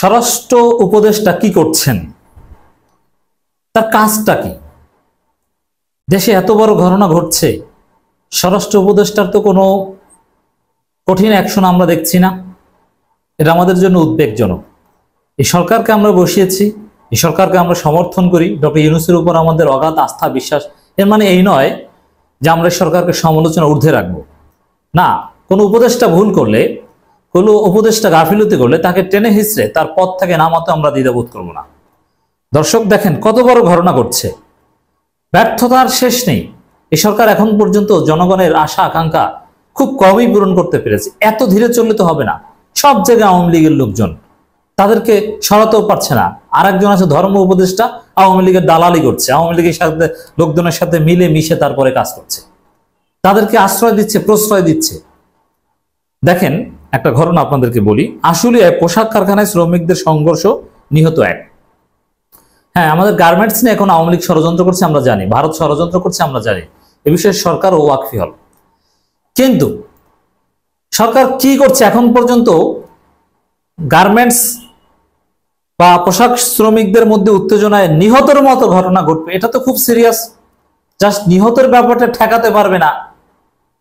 স্বরাষ্ট্র উপদেষ্টা কি করছেন, তার কাজটা কি? দেশে এত বড় ঘটনা ঘটছে, স্বরাষ্ট্র উপদেষ্টার তো কোনো কঠিন অ্যাকশন আমরা দেখছি না। এটা আমাদের জন্য উদ্বেগজনক। এই সরকারকে আমরা বসিয়েছি, এই সরকারকে আমরা সমর্থন করি, ডক্টর ইউনূসের উপর আমাদের অগাধ আস্থা বিশ্বাস। এর মানে এই নয় যে আমরা সরকারকে সমালোচনা ঊর্ধ্বে রাখবো না। কোনো উপদেষ্টা ভুল করলে, কোনো উপদেষ্টা গাফিলতি করলে তাকে টেনে হিঁচড়ে তার পদ থেকে নামাতে আমরা দ্বিধাবোধ করবো না। দর্শক দেখেন কত বড় ঘটনা ঘটছে, ব্যর্থতার শেষ নেই। এই সরকার এখন পর্যন্ত জনগণের আশা আকাঙ্ক্ষা খুব কমই পূরণ করতে পেরেছে। এত ধীরে চললে তো হবে না। সব জায়গায় আওয়ামী লীগের লোকজন, তাদেরকে সরাতেও পারছে না। আর একজন আছে ধর্ম উপদেষ্টা, আওয়ামী লীগের দালালি করছে, আওয়ামী লীগের সাথে লোকজনের সাথে মিলে মিশে তারপরে কাজ করছে, তাদেরকে আশ্রয় দিচ্ছে, প্রশ্রয় দিচ্ছে। দেখেন একটা ঘটনা আপনাদেরকে বলি। আশুলিয়ায় পোশাক কারখানায় শ্রমিকদের সংঘর্ষ, নিহত এক। হ্যাঁ, আমাদের গার্মেন্টস নিয়ে এখন আওয়ামী লীগ ষড়যন্ত্র করছে আমরা জানি, ভারত ষড়যন্ত্র করছে আমরা জানি, এ বিষয়ে সরকার ও ওয়াকফিহল। কিন্তু সরকার কি করছে এখন পর্যন্ত? গার্মেন্টস বা পোশাক শ্রমিকদের মধ্যে উত্তেজনায় নিহতের মতো ঘটনা ঘটবে, এটা তো খুব সিরিয়াস। জাস্ট নিহতের ব্যাপারটা ঠেকাতে পারবে না,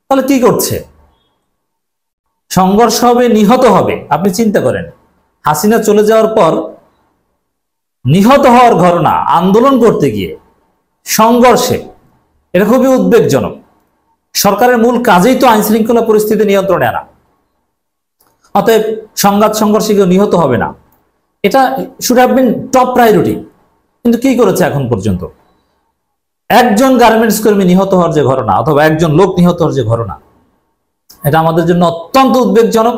তাহলে কি করছে? সংঘর্ষ হবে, নিহত হবে। আপনি চিন্তা করেন, হাসিনা চলে যাওয়ার পর নিহত হওয়ার ঘটনা, আন্দোলন করতে গিয়ে সংঘর্ষে, এটা খুবই উদ্বেগজনক। সরকারের মূল কাজেই তো আইন শৃঙ্খলা পরিস্থিতি নিয়ন্ত্রণে আনা। অতএব সংঘাত সংঘর্ষে কেউ নিহত হবে না, এটা should have been top priority. কিন্তু কি করেছে এখন পর্যন্ত? একজন গার্মেন্টস কর্মী নিহত হওয়ার যে ঘটনা, অথবা একজন লোক নিহত হওয়ার যে ঘটনা, এটা আমাদের জন্য অত্যন্ত উদ্বেগজনক।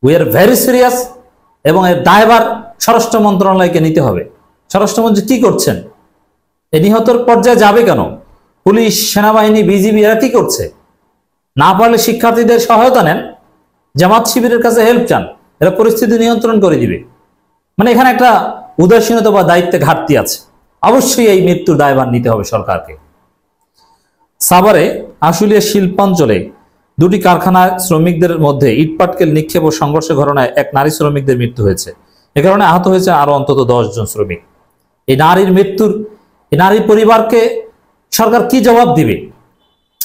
উই আর ভেরি সিরিয়াস, এবং এর দায়ভার স্বরাষ্ট্র মন্ত্রণালয়কে নিতে হবে। স্বরাষ্ট্রমন্ত্রী কি করছেন? এই নিহতর পর্যায়ে যাবে কেন? পুলিশ, সেনাবাহিনী, বিজিবি এরা কি করছে? না পারলে শিক্ষার্থীদের সহায়তা নেন, জামাত শিবিরের কাছে হেল্প চান, এরা পরিস্থিতি নিয়ন্ত্রণ করে দিবে। মানে এখানে একটা উদাসীনতা বা দায়িত্বে ঘাটতি আছে। অবশ্যই এই মৃত্যুর দায়ভার নিতে হবে সরকারকে। সাভারে আশুলিয়া শিল্পাঞ্চলে দুটি কারখানায় শ্রমিকদের মধ্যে ইটপাটকেল নিক্ষেপ ও সংঘর্ষের ঘটনায় এক নারী শ্রমিকদের মৃত্যু হয়েছে। এ কারণে আহত হয়েছে আরো অন্তত 10 জন শ্রমিক। এই নারীর মৃত্যুর, এই নারীর পরিবারকে সরকার কি জবাব দিবে?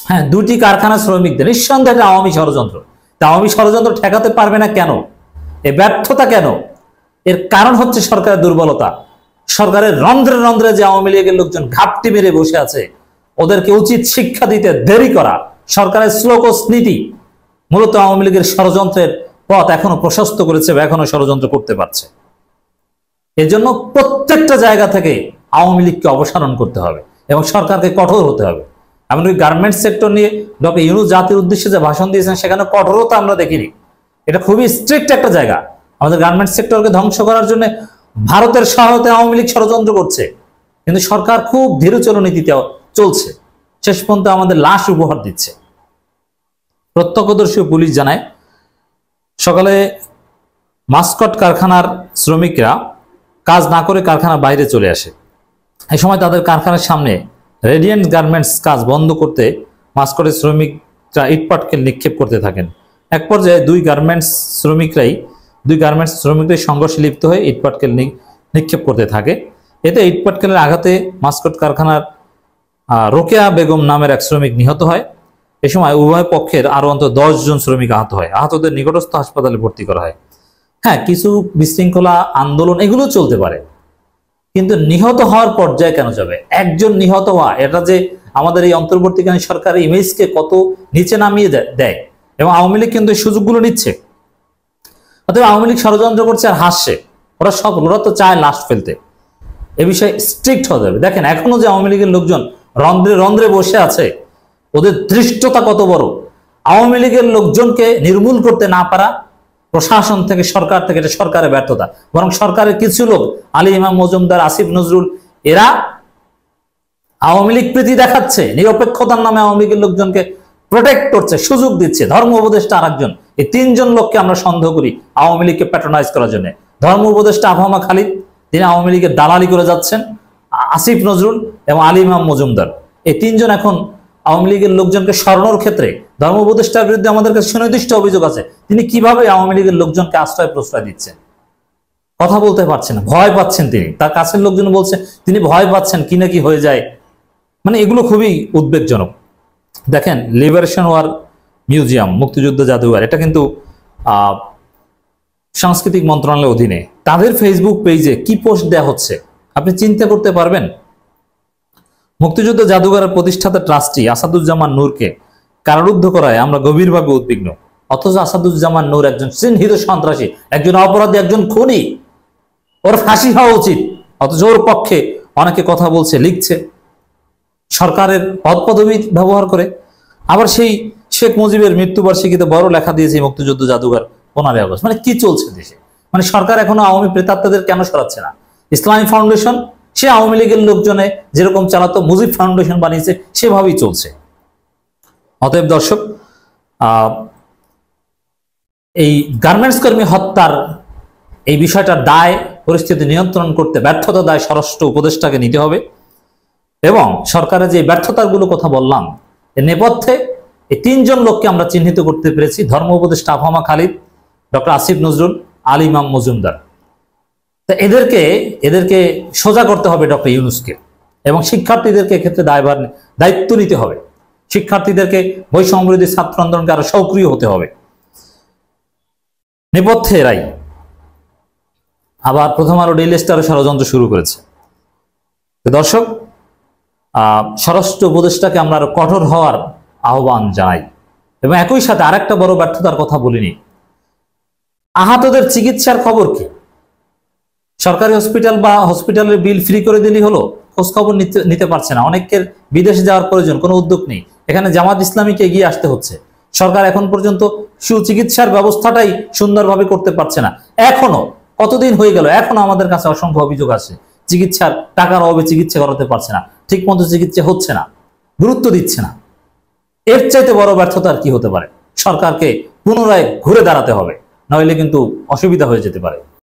হ্যাঁ, দুটি কারখানা শ্রমিকদের, নিঃসন্দেহে আওয়ামী ষড়যন্ত্র। আওয়ামী ষড়যন্ত্র ঠেকাতে পারবে না কেন? এ ব্যর্থতা কেন? এর কারণ হচ্ছে সরকারের দুর্বলতা। সরকারের রন্ধ্রে রন্ধ্রে যে আওয়ামী লীগের লোকজন ঘাপটি মেরে বসে আছে, ওদেরকে উচিত শিক্ষা দিতে দেরি করা। সরকারের স্লোকস নীতি মূলত আওয়ামী লীগের ষড়যন্ত্রের পথ এখনো প্রশস্ত করেছে বা এখনো ষড়যন্ত্র করতে পারছে। এজন্য প্রত্যেকটা জায়গা থেকে আওয়ামী লীগকে অপসারণ করতে হবে এবং সরকারকে কঠোর হতে হবে। এমনকি গার্মেন্টস সেক্টর নিয়ে ডক্টর ইউনূস জাতির উদ্দেশ্যে যে ভাষণ দিয়েছেন, সেখানে কঠোরতা আমরা দেখিনি। এটা খুবই স্ট্রিক্ট একটা জায়গা। আমাদের গার্মেন্টস সেক্টরকে ধ্বংস করার জন্য ভারতের সহায়তায় আওয়ামী লীগ ষড়যন্ত্র করছে, কিন্তু সরকার খুব ধীরচল নীতিতে চলছে, শেষ পর্যন্ত আমাদের লাশ উপহার দিচ্ছে। প্রত্যক্ষদর্শী পুলিশ জানায়, সকালে মাস্কট কারখানার শ্রমিকরা কাজ না করে কারখানার বাইরে চলে আসে। এই সময় তাদের কারখানার সামনে রেডিয়েন্ট গার্মেন্টস কাজ বন্ধ করতে মাস্কটের শ্রমিকরা ইটপাটকেল নিক্ষেপ করতে থাকেন। এক পর্যায়ে দুই গার্মেন্টস শ্রমিকরাই সংঘর্ষে লিপ্ত হয়ে ইটপাটকেল নিক্ষেপ করতে থাকে। এতে ইটপাটকেলের আঘাতে মাস্কট কারখানার রোকেয়া বেগম নামের এক শ্রমিক নিহত হয়। এ সময় উভয় পক্ষের আরো অন্তত 10 জন শ্রমিক আহত হয়। আহতদের নিকটস্থ হাসপাতালে ভর্তি করা হয়। হ্যাঁ, কিছু বিশৃঙ্খলা আন্দোলন এগুলো চলতে পারে, কিন্তু নিহত হওয়ার পর্যায়ে কেন যাবে? একজন নিহত হওয়া, এটা যে আমাদের এই অন্তর্বর্তীকালীন সরকারের ইমেজকে কত নিচে নামিয়ে দেয়। এবং আওয়ামী লীগ কিন্তু এই সুযোগগুলো নিচ্ছে। অতএব আওয়ামী লীগ ষড়যন্ত্র করছে আর হাসছে। ওরা তো চায় লাশ ফেলতে। এ বিষয়ে স্ট্রিক্ট হতে হবে। দেখেন এখনো যে আওয়ামী লীগের লোকজন রন্ধ্রে রন্ধ্রে বসে আছে, ওদের ধৃষ্টতা কত বড়। আওয়ামী লীগের লোকজনকে নির্মূল করতে না পারা প্রশাসন থেকে, সরকার থেকে, এটা সরকারের ব্যর্থতা। বরং সরকারের কিছু লোক, আলী ইমাম মজুমদার, আসিফ নজরুল, এরা আওয়ামী লীগ প্রীতি দেখাচ্ছে, নিরপেক্ষতার নামে আওয়ামী লীগের লোকজনকে প্রোটেক্ট করছে, সুযোগ দিচ্ছে। ধর্ম উপদেষ্টা আরেকজন, এই 3 জন লোককে আমরা সন্দেহ করি আওয়ামী লীগকে প্যাট্রোনাইজ করার জন্য। ধর্ম উপদেষ্টা আবহামা খালিদ, তিনি আওয়ামী লীগের দালালি করে যাচ্ছেন। আসিফ নজরুল এবং আলী ইমাম মজুমদার, এই 3 জন এখন আওয়ামী লীগের লোকজনকে সরানোর ক্ষেত্রে ধর্ম উপদেষ্টার বিরুদ্ধে আমাদের কাছে সুনির্দিষ্ট অভিযোগ আছে, তিনি কিভাবে আওয়ামী লীগের লোকজনকে আশ্রয় প্রশ্রয় দিচ্ছেন। কথা বলতে পারছেন না, ভয় পাচ্ছেন তিনি, তার কাছের লোকজন বলছে তিনি ভয় পাচ্ছেন কি না কি হয়ে যায়। মানে এগুলো খুবই উদ্বেগজনক। দেখেন, লিবারেশন ওয়ার মিউজিয়াম, মুক্তিযুদ্ধ জাদুঘর, এটা কিন্তু সাংস্কৃতিক মন্ত্রণালয়ের অধীনে। তাদের ফেসবুক পেজে কি পোস্ট দেওয়া হচ্ছে আপনি চিন্তা করতে পারবেন? মুক্তিযুদ্ধ জাদুঘরের প্রতিষ্ঠাতা ট্রাস্টি আসাদুজ্জামান নূরকে কারারুদ্ধ করায় আমরা গভীরভাবে উদ্বিগ্ন। অথচ আসাদুজ্জামান নূর একজন চিহ্নিত সন্ত্রাসী, একজন অপরাধী, একজন খুনি, ওর ফাঁসি হওয়া উচিত। অথচ ওর পক্ষে অনেকে কথা বলছে, লিখছে, সরকারের পদ পদবি ব্যবহার করে। আবার সেই শেখ মুজিবের মৃত্যুবার্ষিকীতে বড় লেখা দিয়েছে মুক্তিযুদ্ধ জাদুঘর 15 আগস্ট। মানে কি চলছে দেশে? মানে সরকার এখনো আওয়ামী প্রেতাত্মাদের কেন সরাচ্ছে না? ইসলামী ফাউন্ডেশন সে আওয়ামী লীগের লোকজনে যেরকম চালাতো, মুজিব ফাউন্ডেশন বানিয়েছে, সেভাবেই চলছে। অতএব দর্শক, এই গার্মেন্টস কর্মী হত্যার এই বিষয়টার দায়, পরিস্থিতি নিয়ন্ত্রণ করতে ব্যর্থতা দায় স্বরাষ্ট্র উপদেষ্টাকে নিতে হবে। এবং সরকারের যে ব্যর্থতাগুলো কথা বললাম, এর নেপথ্যে এই 3 জন লোককে আমরা চিহ্নিত করতে পেরেছি: ধর্ম উপদেষ্টা আফহামা খালিদ, ডক্টর আসিফ নজরুল, আল ইমাম মজুমদার। তা এদেরকে সোজা করতে হবে ডক্টর ইউনূসকে, এবং শিক্ষার্থীদেরকে এক্ষেত্রে দায়িত্ব নিতে হবে। শিক্ষার্থীদেরকে বৈষম্য বিরোধী ছাত্র আন্দোলনকে আরো সক্রিয় হতে হবে। নেপথ্যে এরাই। আবার প্রথম আলো ডেইলি স্টারও ষড়যন্ত্র শুরু করেছে। দর্শক, স্বরাষ্ট্র উপদেষ্টাকে আমরা আরো কঠোর হওয়ার আহ্বান জানাই। এবং একই সাথে আরেকটা বড় ব্যর্থতার কথা বলিনি, আহতদের চিকিৎসার খবর কি? সরকারি হসপিটাল বা হসপিটালের বিল ফ্রি করে দিলেই হলো? খোঁজ খবর নিতে পারছে না। অনেকের বিদেশে যাওয়ার প্রয়োজন, কোনো উদ্যোগ নেই। এখানে জামাত ইসলামীকে এগিয়ে আসতে হচ্ছে। সরকার এখন পর্যন্ত সুচিকিৎসার ব্যবস্থাটাই সুন্দরভাবে করতে পারছে না। এখনো কতদিন হয়ে গেল, এখনো আমাদের কাছে অসংখ্য অভিযোগ আছে, চিকিৎসার টাকার অভাবে চিকিৎসা করাতে পারছে না, ঠিক মতো চিকিৎসা হচ্ছে না, গুরুত্ব দিচ্ছে না। এর চাইতে বড় ব্যর্থতা আর কি হতে পারে? সরকারকে পুনরায় ঘুরে দাঁড়াতে হবে, নইলে কিন্তু অসুবিধা হয়ে যেতে পারে।